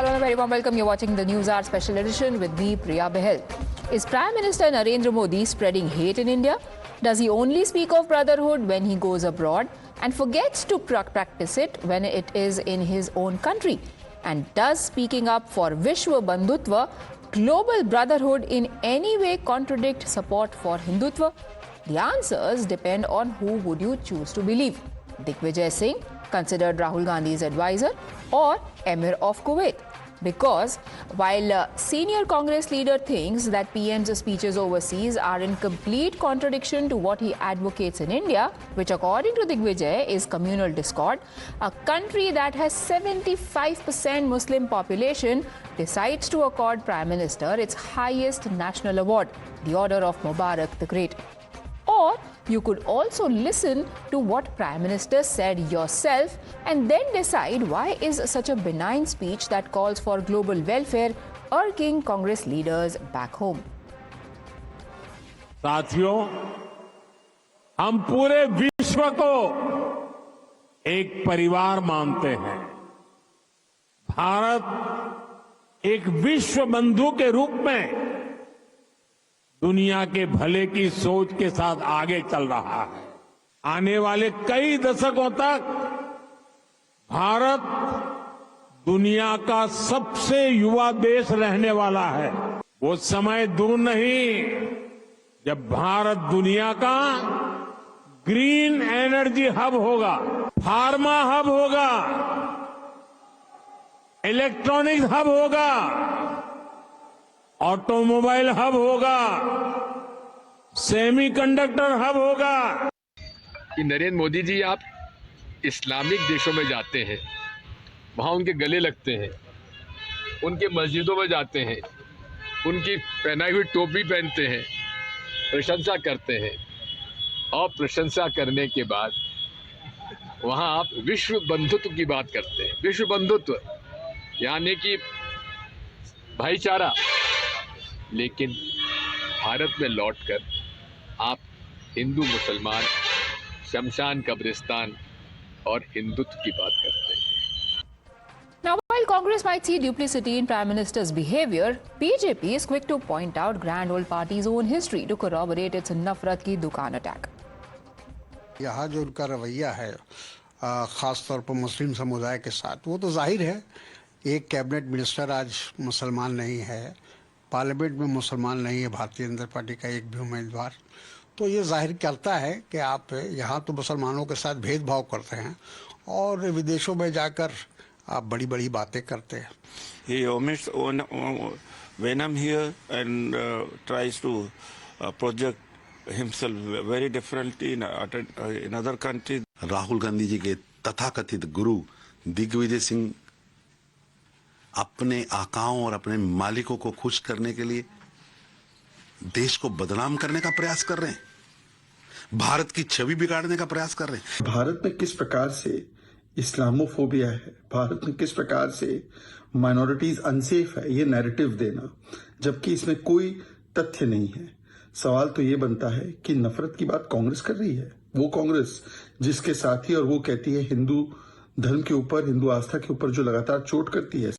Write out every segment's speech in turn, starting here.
everyone, a very warm welcome. You're watching the News Hour Special Edition with me, Priya Behel. Is Prime Minister Narendra Modi spreading hate in India? Does he only speak of brotherhood when he goes abroad and forgets to practice it when it is in his own country? And does speaking up for Vishwa Bandhutva, global brotherhood, in any way contradict support for Hindutva? The answers depend on who would you choose to believe. Digvijay Singh, considered Rahul Gandhi's advisor, or Emir of Kuwait. Because while senior Congress leader thinks that PM's speeches overseas are in complete contradiction to what he advocates in India, which according to Digvijay is communal discord, a country that has 75% Muslim population decides to accord Prime Minister its highest national award, the Order of Mubarak the Great. Or you could also listen to what Prime Minister said yourself and then decide why is such a benign speech that calls for global welfare irking Congress leaders back home. साथियों, हम पूरे विश्व को एक परिवार मानते हैं। भारत एक विश्व बंधु के रूप में दुनिया के भले की सोच के साथ आगे चल रहा है। आने वाले कई दशकों तक भारत दुनिया का सबसे युवा देश रहने वाला है। वो समय दूर नहीं जब भारत दुनिया का ग्रीन एनर्जी हब होगा, फार्मा हब होगा, इलेक्ट्रॉनिक्स हब होगा, ऑटोमोबाइल हब होगा, सेमीकंडक्टर हब होगा। कि नरेंद्र मोदी जी आप इस्लामिक देशों में जाते हैं, वहाँ उनके गले लगते हैं, उनके मस्जिदों में जाते हैं, उनकी पहनाई हुई टोपी पहनते हैं, प्रशंसा करते हैं और प्रशंसा करने के बाद वहाँ आप विश्व बंधुत्व की बात करते हैं। विश्व बंधुत्व यानी कि भाईचारा, लेकिन भारत में लौटकर आप हिंदू मुसलमान, शमशान कब्रिस्तान और हिंदुत्व की बात करते हैं। Now, while Congress might see duplicity in Prime Minister's behavior, BJP is quick to point out grand old party's own history to corroborate its Nafrat ki Dukaan attack. यहाँ जो उनका रवैया है ख़ास तौर पर मुस्लिम समुदाय के साथ, वो तो जाहिर है। एक कैबिनेट मिनिस्टर आज मुसलमान नहीं है, पार्लियामेंट में मुसलमान नहीं है भारतीय जनता पार्टी का एक भी उम्मीदवार, तो ये जाहिर करता है कि आप यहाँ तो मुसलमानों के साथ भेदभाव करते हैं और विदेशों में जाकर आप बड़ी बड़ी बातें करते हैं। He omits venom here and tries to project himself very differently in other countries. Rahul Gandhi ji के तथाकथित गुरु दिग्विजय सिंह अपने आकाओं और अपने मालिकों को खुश करने के लिए देश को बदनाम करने का प्रयास कर रहे हैं, भारत की छवि बिगाड़ने का प्रयास कर रहे हैं। भारत में किस प्रकार से इस्लामोफोबिया है, भारत में किस प्रकार से माइनॉरिटीज अनसेफ है, ये नैरेटिव देना, जबकि इसमें कोई तथ्य नहीं है। सवाल तो ये बनता है कि नफरत की बात कांग्रेस कर रही है, वो कांग्रेस जिसके साथी और वो कहती है हिंदू धर्म के ऊपर, हिंदू आस्था के ऊपर जो लगातार चोट करती है।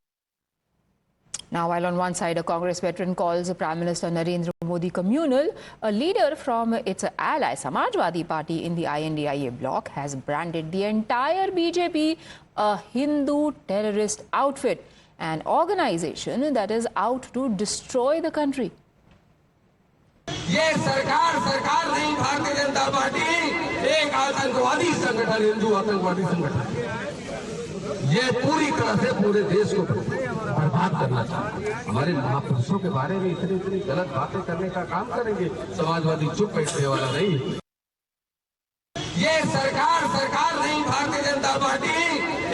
Now, while on one side a Congress veteran calls Prime Minister Narendra Modi communal, a leader from its ally Samajwadi Party in the INDIA bloc has branded the entire BJP a Hindu terrorist outfit, an organization that is out to destroy the country. ये सरकार नहीं, Bharatiya Janata party एक आतंकवादी संगठन, हिंदू आतंकवादी संगठन, ये पूरी तरह से पूरे देश को बर्बाद करना चाहते हैं। हमारे महापुरुषों के बारे में इतनी गलत बातें करने का काम करेंगे, समाजवादी चुप बैठने वाला नहीं। ये सरकार नहीं, भारतीय जनता पार्टी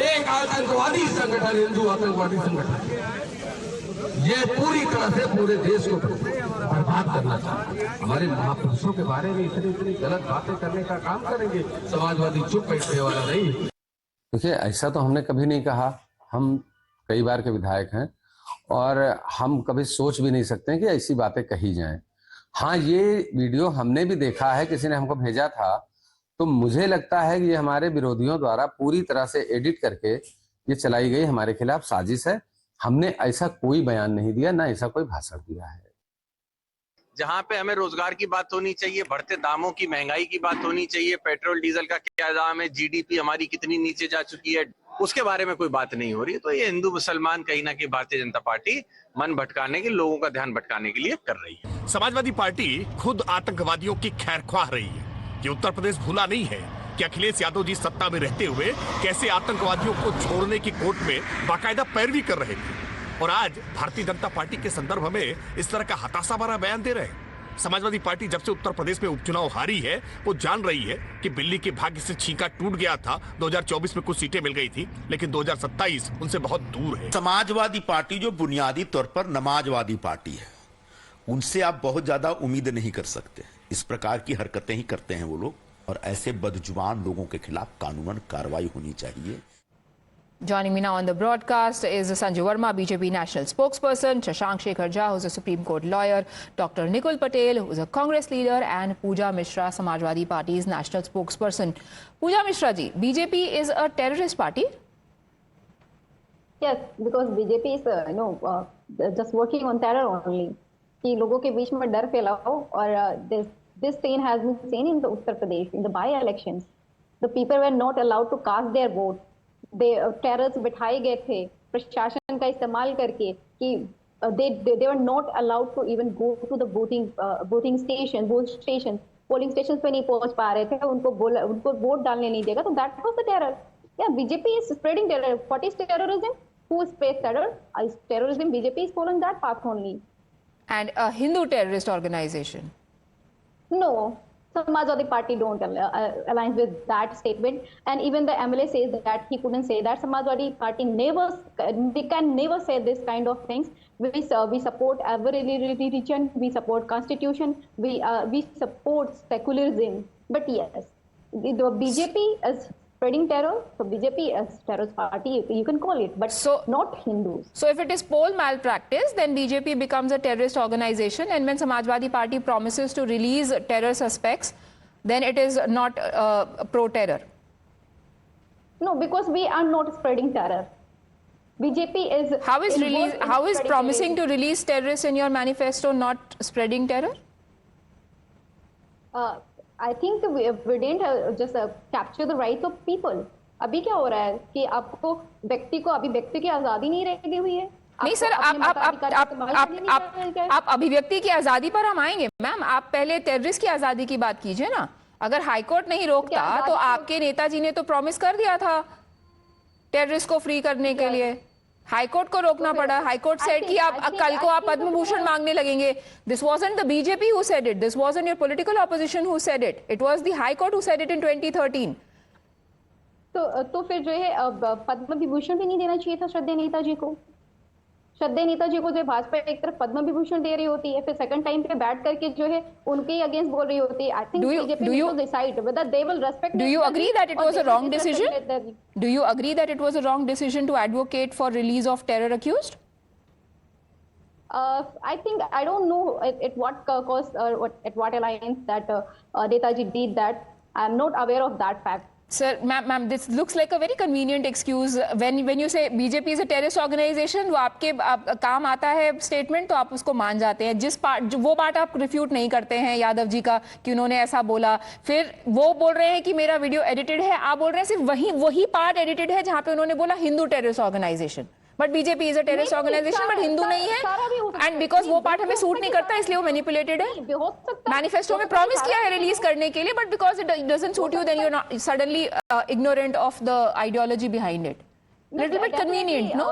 एक आतंकवादी संगठन, हिंदू आतंकवादी संगठन, ये पूरी तरह से पूरे देश को बर्बाद करना चाहते हैं। हमारे महापुरुषों के बारे में इतनी गलत बातें करने का काम करेंगे, समाजवादी चुप बैठने वाला नहीं। देखिए, ऐसा तो हमने कभी नहीं कहा। हम कई बार के विधायक हैं और हम कभी सोच भी नहीं सकते कि ऐसी बातें कही जाएं। हाँ, ये वीडियो हमने भी देखा है, किसी ने हमको भेजा था, तो मुझे लगता है कि ये हमारे विरोधियों द्वारा पूरी तरह से एडिट करके ये चलाई गई हमारे खिलाफ साजिश है। हमने ऐसा कोई बयान नहीं दिया, ना ऐसा कोई भाषण दिया है। जहां पे हमें रोजगार की बात होनी चाहिए, बढ़ते दामों की, महंगाई की बात होनी चाहिए, पेट्रोल डीजल का क्या दाम है, जीडीपी हमारी कितनी नीचे जा चुकी है, उसके बारे में कोई बात नहीं हो रही। तो ये हिंदू मुसलमान कहीं ना कहीं भारतीय जनता पार्टी मन भटकाने के, लोगों का ध्यान भटकाने के लिए कर रही है। समाजवादी पार्टी खुद आतंकवादियों की खैरख्वाह रही है। ये उत्तर प्रदेश भूला नहीं है कि अखिलेश यादव जी सत्ता में रहते हुए कैसे आतंकवादियों को छोड़ने की कोर्ट में बाकायदा पैरवी कर रहे थे, और आज भारतीय जनता पार्टी के संदर्भ में इस तरह का हताशा भरा बयान दे रहे हैं। समाजवादी पार्टी जब से उत्तर प्रदेश में उपचुनाव हारी है, वो जान रही है कि बिल्ली के भाग्य से छींका टूट गया था। 2024 में कुछ सीटें मिल गई थी, लेकिन 2027 उनसे बहुत दूर है। समाजवादी पार्टी जो बुनियादी तौर पर नमाजवादी पार्टी है, उनसे आप बहुत ज्यादा उम्मीद नहीं कर सकते। इस प्रकार की हरकतें ही करते हैं वो लोग, और ऐसे बदजुबान लोगों के खिलाफ कानूनन कार्रवाई होनी चाहिए। Joining me now on the broadcast is Sanjay Verma, BJP national spokesperson, Shashank Shekhar Jha, who's a Supreme Court lawyer, Dr. Nikul Patel, who's a Congress leader, and Pooja Mishra, Samajwadi Party's national spokesperson. Pooja Mishra ji, BJP is a terrorist party? Yes, because BJP is just working on terror only. कि लोगों के बीच में डर फैलाओ, और this thing has been seen in the Uttar Pradesh in the by-elections. The people were not allowed to cast their vote. Terrors बिठाए गए थे प्रशासन का इस्तेमाल करके कि they were not allowed to even go to the voting station, polling station पे नहीं पहुंच पा रहे थे, उनको वोट डालने नहीं देगा। तो दैट वाज द टेरर। या BJP is spreading terror. What is terrorism? Who spreads terror? Terrorism, BJP is following that path only. And a Hindu terrorist organization? No, Samajwadi Party don't align with that statement, and even the MLA says that he couldn't say that. Samajwadi Party can never say this kind of things. We support every religion, we support constitution, we support secularism. But yes, the BJP is spreading terror, so BJP is terrorist party, you can call it, but not Hindus. So if it is poll malpractice, then BJP becomes a terrorist organization, and when Samajwadi Party promises to release terror suspects, then it is not pro-terror. No, because we are not spreading terror. BJP is... How is promising to release terrorists in your manifesto not spreading terror? I think we didn't just capture the rights of people. अभी क्या हो रहा है कि आपको व्यक्ति की आजादी नहीं रह गई हुई है। नहीं सर, आप अभिव्यक्ति की आजादी पर हम आएंगे मैम। आप पहले टेररिस्ट की आजादी की बात कीजिए ना। अगर हाईकोर्ट नहीं रोकता तो आपके नेताजी ने तो प्रॉमिस कर दिया था टेररिस्ट को फ्री करने के लिए। हाईकोर्ट को रोकना पड़ा। हाईकोर्ट सेड कि आप कल को आप पद्म भूषण मांगने लगेंगे। This wasn't the BJP who said it, this wasn't your political opposition who said it, it was the high court who said it in 2013। तो फिर जो है पद्म विभूषण भी नहीं देना चाहिए था श्रद्धेय नेताजी को। श्रद्धेय नेताजी को जो भाजपा एक तरफ पद्म विभूषण दे रही होती है, फिर सेकंड टाइम पे बैठ करके जो है उनके अगेंस्ट बोल रही होती है। I think BJP will decide whether they will respect. Do you agree that it was a wrong decision? Do you agree that it was a wrong decision to advocate for release of terror accused? I think I don't know at what cost or at what alliance that Netaji did that. I am not aware of that fact. Sir, ma'am, this looks like a very convenient excuse. When you say BJP is a terrorist organization, वो आपके काम आता है statement तो आप उसको मान जाते हैं। वो पार्ट आप रिफ्यूट नहीं करते हैं यादव जी का कि उन्होंने ऐसा बोला। फिर वो बोल रहे हैं कि मेरा वीडियो एडिटेड है, आप बोल रहे हैं सिर्फ वही पार्ट एडिटेड है जहां पे उन्होंने बोला Hindu terrorist organization. But BJP is a terrorist organization but Hindu नहीं है, एंड बिकॉज वो पार्ट हमें सूट नहीं करता इसलिए वो मैनिपुलेटेड है। मैनिफेस्टो में प्रॉमिस किया है रिलीज करने के लिए, but because it doesn't suit you then you are suddenly ignorant of the ideology behind it. Little bit convenient, no?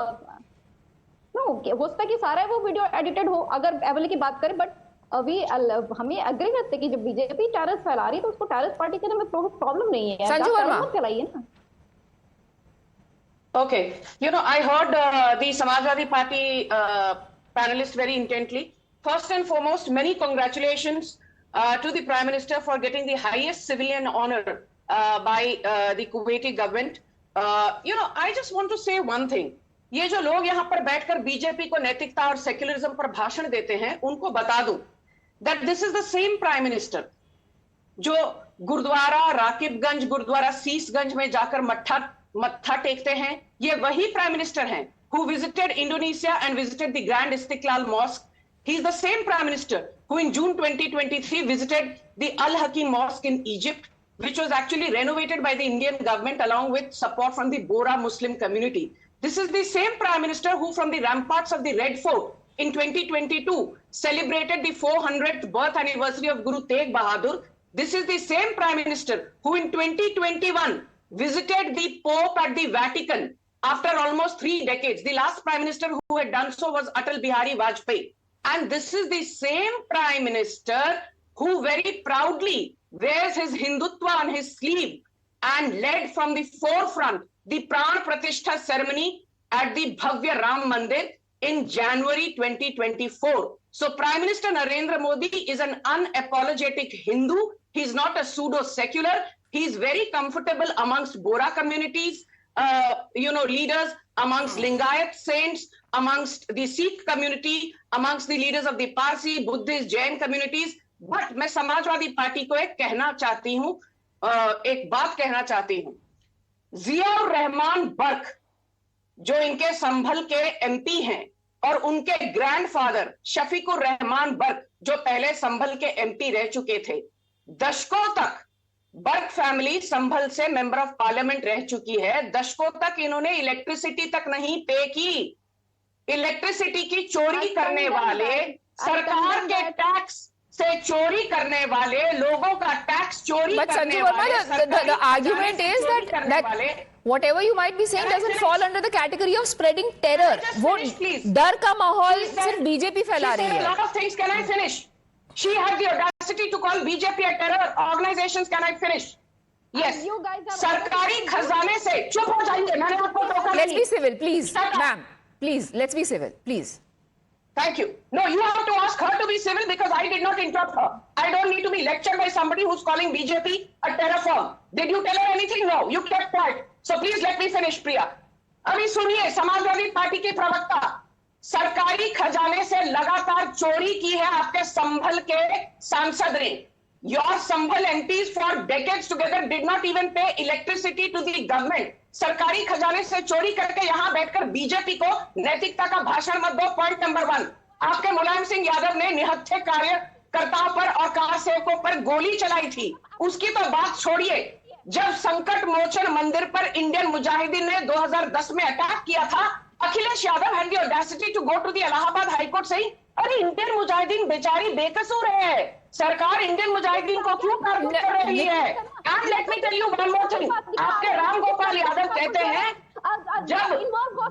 No, हो सकता है कि सारा वो वीडियो एडिटेड हो अगर एवल की बात करें, बट अभी हमें एग्री करते कि जब बीजेपी टेररिस्ट फैला रही है तो उसको टेररिस्ट पार्टी कहने में प्रॉब्लम नहीं है। संजू वर्मा फैलाइए ना। Okay, I heard the Samajwadi Party panelists very intently. First and foremost, many congratulations to the Prime Minister for getting the highest civilian honor by the Kuwaiti government. I just want to say one thing. ये जो लोग यहाँ पर बैठकर BJP को नैतिकता और secularism पर भाषण देते हैं, उनको बता दूं that this is the same Prime Minister जो गुरुद्वारा राकिबगंज, गुरुद्वारा सीसगंज में जाकर मट्ठा मत्था टेकते हैं। ये वही प्राइम मिनिस्टर हैं who visited Indonesia and visited the Grand Istiqlal Mosque. He is the same prime minister who in June 2023 visited the Al Hakim Mosque in Egypt, which was actually renovated by the Indian government along with support from the Bora Muslim community. This is the same prime minister who from the ramparts of the Red Fort in 2022 celebrated the 400th birth anniversary of Guru Tegh Bahadur. This is the same prime minister who in 2021 visited the Pope at the Vatican after almost 3 decades. The last prime minister who had done so was Atal Bihari Vajpayee. And this is the same prime minister who very proudly wears his Hindutva on his sleeve and led from the forefront the Pran Pratishtha ceremony at the Bhavya Ram Mandir in January 2024. So Prime Minister Narendra Modi is an unapologetic Hindu. He's not a pseudo-secular. He's very comfortable amongst Bora communities, leaders, amongst Lingayat saints, amongst the Sikh community, amongst the leaders of the Parsi, Buddhist, Jain communities. But मैं Samajwadi party को एक बात कहना चाहती हूँ। जियाउर रहमान बर्क जो इनके संभल के एमपी हैं और उनके ग्रैंडफादर शफीकुर रहमान बर्क जो पहले संभल के एमपी रह चुके थे, दशकों तक बर्क फैमिली संभल से मेंबर ऑफ पार्लियामेंट रह चुकी है। दशकों तक इन्होंने इलेक्ट्रिसिटी तक नहीं पे की। इलेक्ट्रिसिटी की चोरी करने वाले, सरकार के टैक्स से चोरी करने वाले, लोगों का टैक्स चोरी करने वाले, the argument is that whatever you might be saying doesn't fall under the category of spreading terror. वो डर का माहौल सिर्फ बीजेपी फैला रही है। A lot of things. Can I finish? She had the audacity to call BJP a terror organizations. Can I finish? Yes. सरकारी खजाने से चुप हो जाइए। मैंने आपको टोका नहीं। Let's be civil, please, ma'am. Please, let's be civil, please. Thank you. No, you have to ask her to be civil because I did not interrupt her. I don't need to be lectured by somebody who's calling BJP a terror firm. Did you tell her anything? No, you kept quiet. So please let me finish, Priya. अभी सुनिए, Samajwadi party के प्रवक्ता, सरकारी खजाने से लगातार चोरी की है आपके संभल के सांसद ने। Your Sambhal MPs for decades together did not even pay electricity to the government. सरकारी खजाने से चोरी करके यहाँ बैठकर बीजेपी को नैतिकता का भाषण मत दो। पॉइंट नंबर 1, आपके मुलायम सिंह यादव ने निहत्थे कार्यकर्ताओं पर और कार सेवकों पर गोली चलाई थी, उसकी तो बात छोड़िए। जब संकट मोचन मंदिर पर इंडियन मुजाहिदीन ने 2010 में अटैक किया था, Akhilesh Yadav had the audacity to go to the Allahabad high court saying, अरे इंडियन मुजाहिदीन बेचारी बेकसूर है, सरकार इंडियन मुजाहिदीन को क्यों टारगेट कर रही है? And let me tell you one more thing, आपके राम गोपाल यादव कहते हैं जब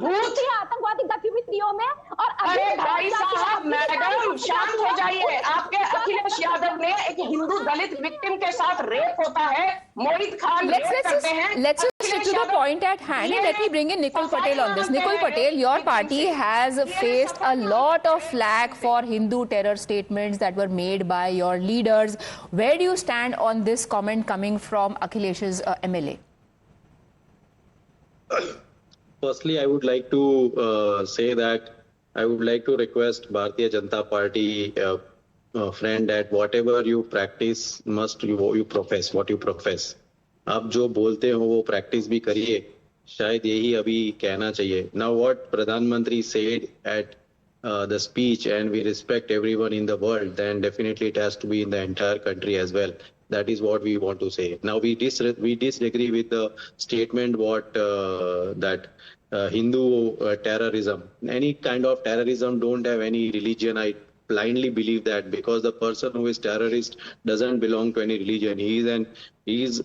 भूत आतंकवादी गतिविधियों में और अरे भाई साहब मैडम शांत हो जाइए। आपके अखिलेश यादव ने एक हिंदू दलित विक्टिम के साथ रेप होता है, मोहित खान रेप करते हैं। Let's just stick to the point at hand and let me bring in Nikul Patel on this. Nikul Patel, your party has faced a lot of flack for Hindu terror statements that were made by your leaders. Where do you stand on this comment coming from Akhilesh's MLA? Firstly, I would like to say that I would like to request Bharatiya Janata Party friend that whatever you practice must you profess what you profess. आप जो बोलते हो वो practice भी करिए, शायद यही अभी कहना चाहिए. Now what Pradhan said at the speech, and we respect everyone in the world, then definitely it has to be in the entire country as well. That is what we want to say. Now we disagree with the statement that Hindu terrorism, any kind of terrorism don't have any religion. I blindly believe that because the person who is terrorist doesn't belong to any religion. He is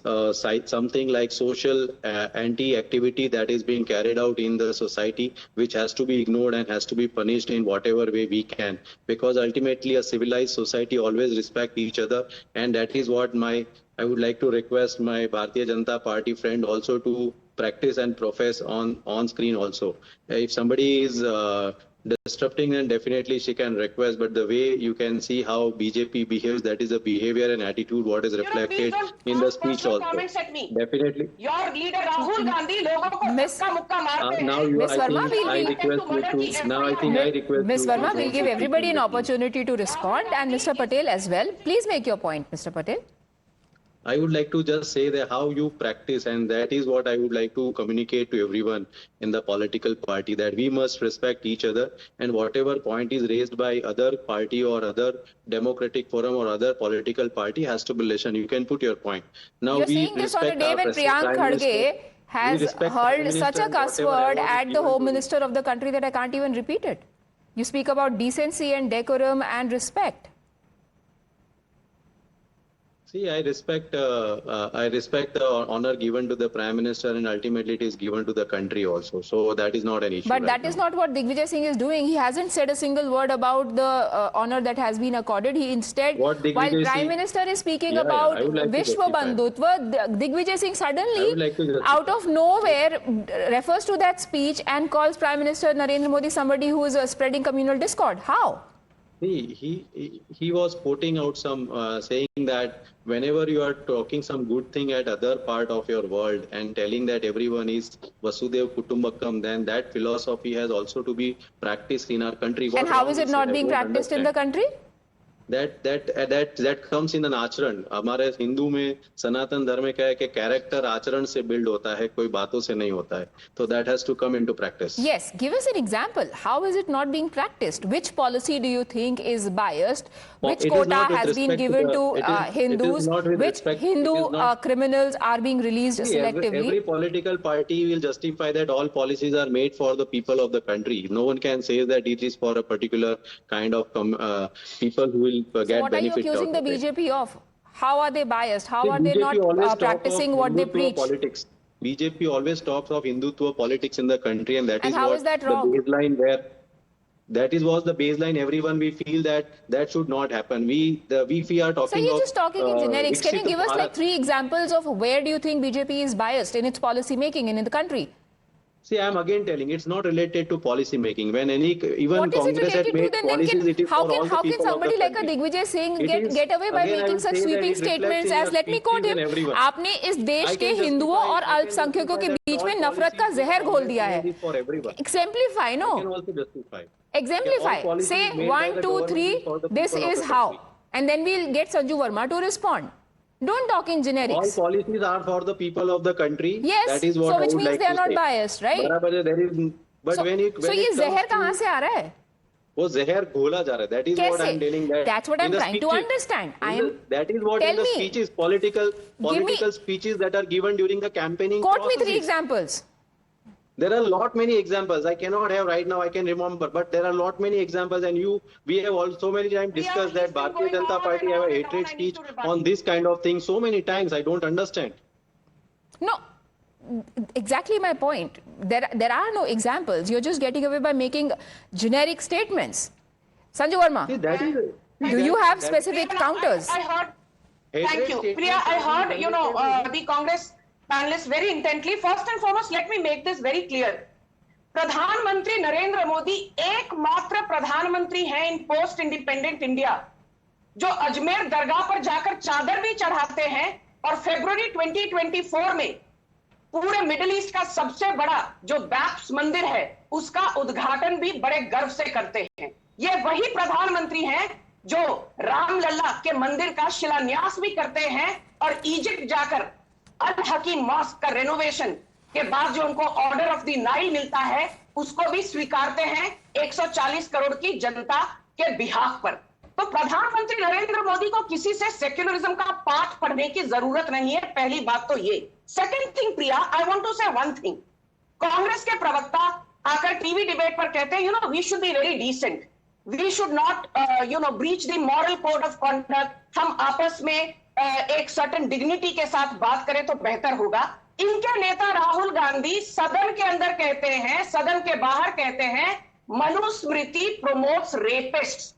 something like social anti-activity that is being carried out in the society, which has to be ignored and has to be punished in whatever way we can. Because ultimately a civilized society always respect each other, and that is what I would like to request my Bharatiya Janata Party friend also to practice and profess on screen also. If somebody is disrupting, then definitely she can request, but the way you can see how BJP behaves, that is the behavior and attitude what is reflected in the speech also. Definitely. Your leader Rahul Gandhi लोगों को मुक्का मारते हैं. Now I request you. Now I think I request Ms. Verma, we'll give everybody an opportunity to respond, and Mr. Patel as well. Please make your point, Mr. Patel. I would like to just say that how you practice, and that is what I would like to communicate to everyone in the political party, that we must respect each other, and whatever point is raised by other party or other democratic forum or other political party has to be listened. You can put your point. Now You're we saying this on a respect day our when President, Priyank Prime Minister. Kharge has We respect Prime hurled Minister such a and cuss whatever word award is at the given Home to Minister of the country that I can't even repeat it. You speak about decency and decorum and respect. See, I respect the honor given to the Prime Minister, and ultimately it is given to the country also. So that is not an issue. But right that is not what Digvijay Singh is doing. He hasn't said a single word about the honor that has been accorded. He instead, What Digvijay while Prime Singh- Minister is speaking Yeah, about I would like to Vishwa justify. Bandhutva, Digvijay Singh I suddenly, would like to justify. out of nowhere, refers to that speech and calls Prime Minister Narendra Modi somebody who is spreading communal discord. How? He was putting out some saying that whenever you are talking some good thing at other part of your world and telling that everyone is Vasudev Kutumbakam, then that philosophy has also to be practiced in our country. What And how wrong is it is not I being don't practiced in the understand. country? That comes in an आचरण. हमारे हिंदू में सनातन धर्म में क्या है कि character आचरण से बिल्ड होता है, कोई बातों से नहीं होता है. So that has to come into practice. Yes, give us an example. How is it not being practiced? Which policy do you think is biased? Which It is quota not with has been respect to given the- to it is Hindus? not with Which respect- Hindu it is not- criminals are being released See, selectively? every political party will justify that all policies are made for the people of the country. No one can say that it is for a particular kind of people who will So get what are you benefit accusing out the of it. BJP of? How are they biased? How See, are they BJP always not talk practicing of what they Hindutva preach? Politics. BJP always talks of Hindutva politics in the country, and that And is how what is that the wrong? baseline where. That is was the baseline. Everyone we feel that should not happen. We are talking. So you're of, just talking in generics. Can you Viksit give us like Bharat. 3 examples of where do you think BJP is biased in its policy making and in the country? See, I am again telling it's not related to policy making. When even What is it Congress had related to made then? Then policies, it is how for all the can people somebody of the like a country. Digvijay Singh It is- get away by again, I making will such say that sweeping it reflects statements in as your let me speeches quote him, and everyone. आपने इस देश I के can हिंदुओं justify- और I can अल्पसंख्यकों के justify beach that में all नफरत का policies जहर घोल Congress दिया है. made is for everyone. Exemplify, I can no? also justify. Exemplify. Yeah, all policies Say made by 1, the 2, government 3. is for the This people of is the how, country. and then we'll get Sanju Verma to respond. Don't talk in All generics. policies are for the people of the country. Yes, That is what so I which would means like they are to not say. biased, right? बराबर है, there is, but So, when it so ये comes जहर to- कहाँ से आ रहा है? वो जहर घोला जा रहा है. That is what I am कैसे? telling. That's what in I'm the trying to speeches- understand. That is what Tell in the me. speeches, political speeches that are given during the campaigning Quote me 3 processes. examples. There are a lot many examples. I cannot have right now. I can remember, but there are a lot many examples. And we have also so many times discussed that Bharatiya Janata Party have a hatred speech on this kind of thing so many times. I don't understand. No, exactly my point. There are no examples. You're just getting away by making generic statements. Sanju Verma, That is. do you have specific counters? I heard. Thank Hatred you, statements Priya. I are heard being the Congress panelists very intently. First and foremost, let me make this very clear. प्रधानमंत्री नरेंद्र मोदी एकमात्र प्रधानमंत्री हैं इन post independent India जो अजमेर दरगाह पर जाकर चादर भी चढ़ाते हैं और फरवरी 2024 में पूरे मिडिल ईस्ट का सबसे बड़ा जो बैप्स मंदिर है उसका उद्घाटन भी बड़े गर्व से करते हैं. ये वही प्रधानमंत्री हैं जो रामलला के मंदिर का शिलान्यास भी करते हैं और इजिप्ट जाकर अल हकीम मॉस्क का रेनोवेशन के बाद जो उनको ऑर्डर ऑफ द नाइल मिलता है उसको भी स्वीकारते हैं 140 करोड़ की जनता के बिहाफ पर. तो प्रधानमंत्री नरेंद्र मोदी को किसी से सेक्युलरिज्म का पाठ पढ़ने की जरूरत नहीं है. पहली बात तो ये. Second thing Priya, I want to say one thing. Congress के प्रवक्ता आकर टीवी डिबेट पर कहते हैं we should be very decent, we should not breach the moral code of conduct. हम आपस में एक सर्टेन डिग्निटी के साथ बात करें तो बेहतर होगा. इनके नेता राहुल गांधी सदन के अंदर कहते हैं, सदन के बाहर कहते हैं मनुस्मृति प्रोमोट्स रेपिस्ट्स.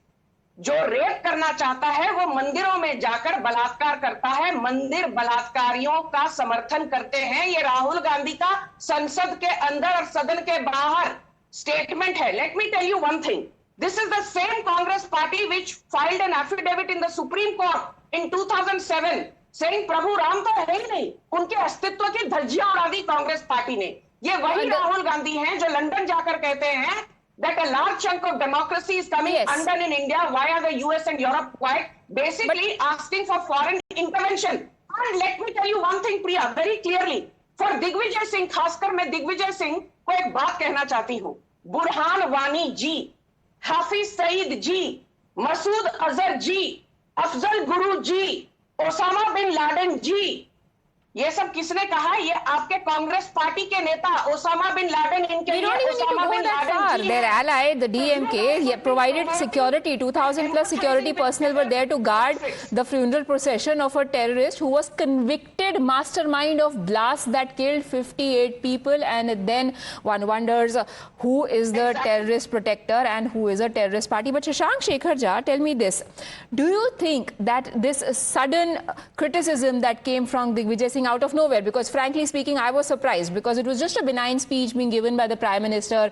जो रेप करना चाहता है वो मंदिरों में जाकर बलात्कार करता है, मंदिर बलात्कारियों का समर्थन करते हैं. ये राहुल गांधी का संसद के अंदर और सदन के बाहर स्टेटमेंट है. Let me tell you one thing. This is the same Congress party which filed an affidavit in the supreme court in 2007 saying Prabhu Ram तो है ही नहीं. उनके अस्तित्व की धज्जियां उड़ा दी कांग्रेस पार्टी ने. ये वही राहुल गांधी हैं जो लंदन जाकर कहते हैं that a large chunk of democracy is coming undone in India. Why are the US and Europe quiet? Basically asking for foreign intervention. And let me tell you one thing, Priya, very clearly. For Digvijay Singh, खासकर मैं दिग्विजय सिंह को एक बात कहना चाहती हूँ. बुरहान वानी जी, हाफिज सईद जी, मसूद अजहर जी, अफजल गुरु जी, Osama bin Laden जी, ये सब किसने कहा? ये आपके कांग्रेस पार्टी के नेता ओसामा बिन लादेन. इनके We don't even need to go that far. Their ally, the DMK, provided security. 2,000 plus security personnel were there to guard the funeral procession of a terrorist who was convicted mastermind of blasts that killed 58 people. And then one wonders who is the terrorist protector and who is a terrorist party. But Shashank Shekhar Jha, tell me this. Do you think that this sudden criticism that came from Digvijay Singh out of nowhere, because frankly speaking I was surprised, because it was just a benign speech being given by the Prime Minister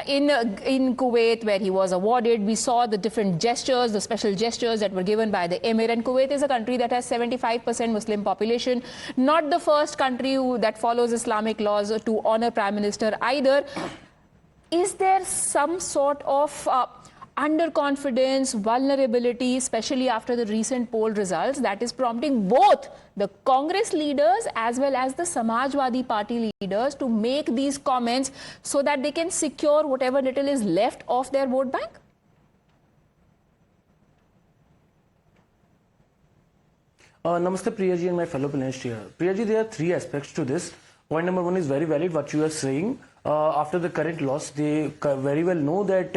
in Kuwait, where he was awarded. We saw the different gestures, the special gestures that were given by the Emir, and Kuwait is a country that has 75% Muslim population, not the first country that follows Islamic laws to honor Prime Minister either. Is there some sort of underconfidence, vulnerability, especially after the recent poll results, that is prompting both the Congress leaders as well as the Samajwadi Party leaders to make these comments so that they can secure whatever little is left of their vote bank? Namaste Priya ji and my fellow panelists here. Priya ji, there are three aspects to this. Point number one is very valid what you are saying. After the current loss, they very well know that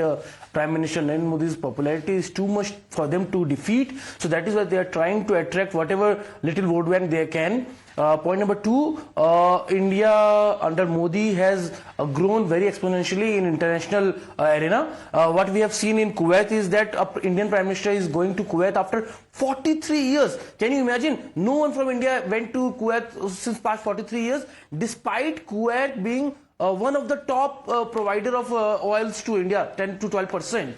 Prime Minister Narendra Modi's popularity is too much for them to defeat. So that is why they are trying to attract whatever little vote bank they can. Point number two, India under Modi has grown very exponentially in international arena. What we have seen in Kuwait is that an Indian Prime Minister is going to Kuwait after 43 years. Can you imagine? No one from India went to Kuwait since past 43 years, despite Kuwait being one of the top provider of oils to India, 10 to 12%.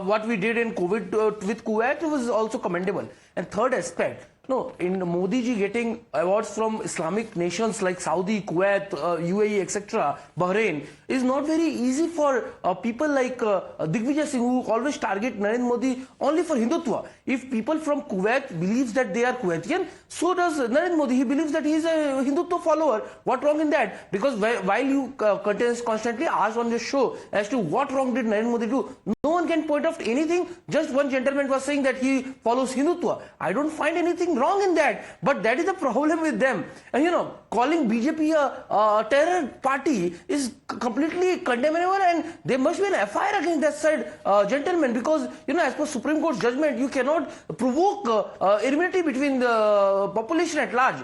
What we did in COVID with Kuwait was also commendable. And third aspect, no, in Modi ji getting awards from Islamic nations like Saudi, Kuwait, UAE, etc., Bahrain, is not very easy for people like Digvijay Singh, who always target Narendra Modi only for Hindutva. If people from Kuwait believes that they are Kuwaitian, so does Narendra Modi. He believes that he is a Hindutva follower. What wrong in that? Because while you constantly ask on this show as to what wrong did Narendra Modi do, no one can point out anything. Just one gentleman was saying that he follows Hindutva. I don't find anything wrong in that, but that is the problem with them. And calling BJP a terror party is completely condemnable, and there must be an FIR against that side gentleman, because as per Supreme Court's judgment, you cannot provoke enmity between the population at large.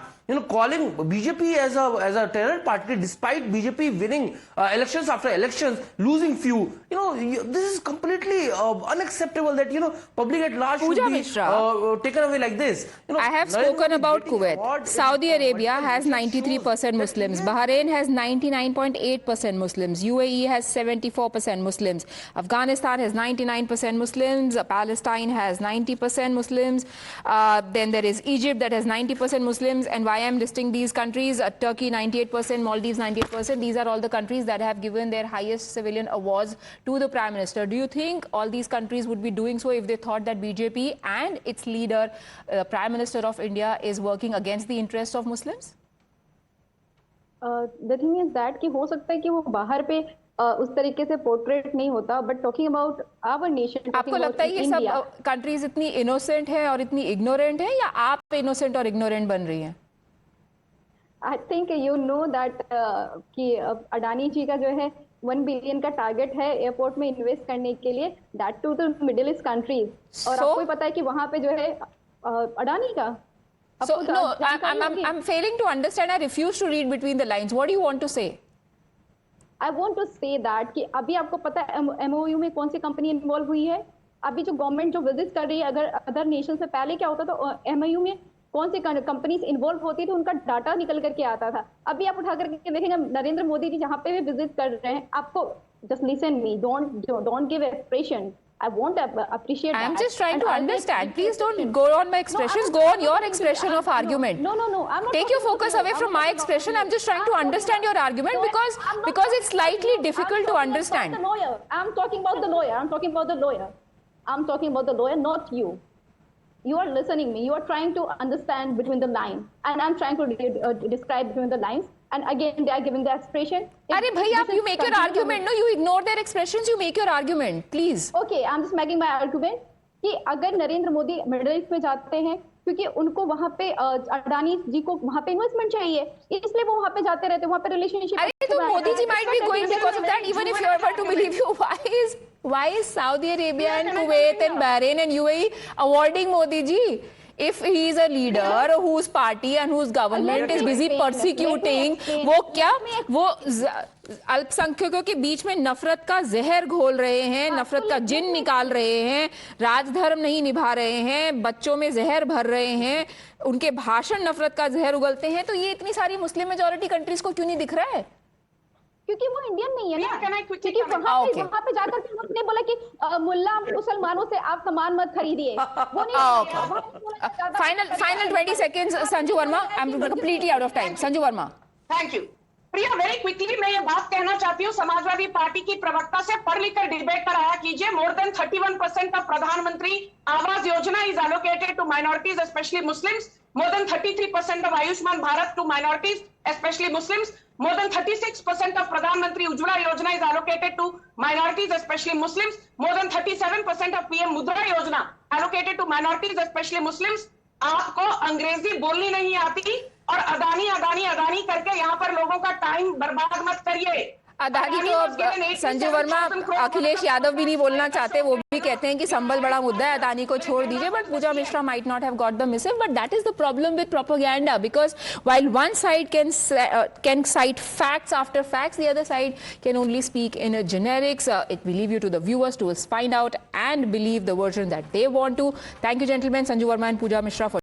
Calling BJP as a terror party, despite BJP winning elections after elections, losing few, this is completely unacceptable that public at large should be taken away like this. I have spoken about Kuwait. Saudi Arabia has 93% Muslims. Bahrain has 99.8% Muslims. UAE has 74% Muslims. Afghanistan has 99% Muslims. Palestine has 90% Muslims. Then there is Egypt that has 90% Muslims. And why I'm listing these countries, Turkey 98%, Maldives 98%. These are all the countries that have given their highest civilian awards to the Prime Minister. Do you think all these countries would be doing so if they thought that BJP and its leader, Prime Minister of India, is working against the interests of Muslims? The thing is that कि हो सकता है कि वो बाहर पे उस तरीके से पोर्ट्रेट नहीं होता, but talking about our nation. आपको लगता है ये सब कंट्रीज इतनी इनोसेंट है और इतनी इग्नोरेंट है, या आप इनोसेंट और इग्नोरेंट बन रही हैं? I think you know that कि अडानी जी का जो है 1 बिलियन का टारगेट है एयरपोर्ट में इन्वेस्ट करने के लिए, that to the Middle East countries. और आपको पता है कि वहां पे जो है अडानी का. So no, I'm failing to understand. I refuse to read between the lines. What do you want to say? I want to say that कि अभी आपको पता है MOU में कौन सी कंपनी इन्वॉल्व हुई है. अभी जो गवर्नमेंट जो विजिट कर रही है, अगर अदर नेशन से पहले क्या होता तो MOU में कौन सी कंपनीज इन्वॉल्व होती थी, उनका डाटा निकल करके आता था. अभी आप उठा करके देखेंगे नरेंद्र मोदी जी जहाँ पे भी विजिट कर रहे हैं, आपको just listen me, don't give expression. I want to appreciate that. I'm just trying to understand. Please don't go on my expressions. Go on your expression of argument. No. I'm not. Take your focus away from my expression. I'm just trying to understand your argument because it's slightly difficult to understand. The lawyer. I'm talking about the lawyer. I'm talking about the lawyer, not you. You are listening me. You are trying to understand between the lines, and I'm trying to describe between the lines. And again, they are giving the expression. अरे भाई आप you make your argument. No, you ignore their expressions. You make your argument, please. Okay, I'm just making my argument कि अगर Narendra Modi middle east में जाते हैं क्योंकि उनको वहाँ पे अडानी जी को वहाँ पे इन्वेस्टमेंट चाहिए, इसलिए वो वहाँ पे जाते रहते हैं, वहाँ पे रिलेशनशिप। अरे तो Modi ji might be going because of that. Even if you are to believe you, why is Saudi Arabia and Kuwait and Bahrain and UAE awarding Modi ji? If he is a leader whose party and whose government is busy persecuting, वो क्या वो अल्पसंख्यकों के बीच में नफरत का जहर घोल रहे हैं, नफरत का जिन निकाल रहे हैं, राजधर्म नहीं निभा रहे हैं, बच्चों में जहर भर रहे हैं, उनके भाषण नफरत का जहर उगलते हैं, तो ये इतनी सारी मुस्लिम मेजॉरिटी कंट्रीज को क्यों नहीं दिख रहा है? क्योंकि वो इंडियन नहीं है ना, क्योंकि वहाँ पे जाकर के उन्होंने बोला कि मुल्ला मुसलमानों से आप सामान मत खरीदिए, वो नहीं। Final 20 seconds, Sanju Verma. I'm completely out of time. Sanju Verma. Thank you Priya. Very quickly मैं ये बात कहना चाहती हूँ, समाजवादी पार्टी की प्रवक्ता से पढ़ लिख कर डिबेट पर आया कीजिए। More than 31% of Pradhanmantri Awas Yojana is allocated to minorities specially Muslims. More than 33% of Ayushman Bharat to minorities, especially Muslims. More than 36% of Pradhan Mantri Ujjwala Yojana is allocated to minorities, especially Muslims. More than 37% of PM Mudra Yojana allocated to minorities, especially Muslims. आपको अंग्रेजी बोलनी नहीं आती और अदानी अदानी अदानी करके यहाँ पर लोगों का टाइम बर्बाद मत करिए। अदानी को अब संजू वर्मा, अखिलेश यादव भी नहीं बोलना चाहते, वो भी कहते हैं कि संबल बड़ा मुद्दा है, अदानी को छोड़ दीजिए, but Pooja Mishra might not have got the missive, but that is the problem with propaganda, because while one side can cite facts after facts, the other side can only speak in a generics. It will leave you to the viewers to find out and believe the version that they want to. Thank you, gentlemen, Sanju Verma and Pooja Mishra, for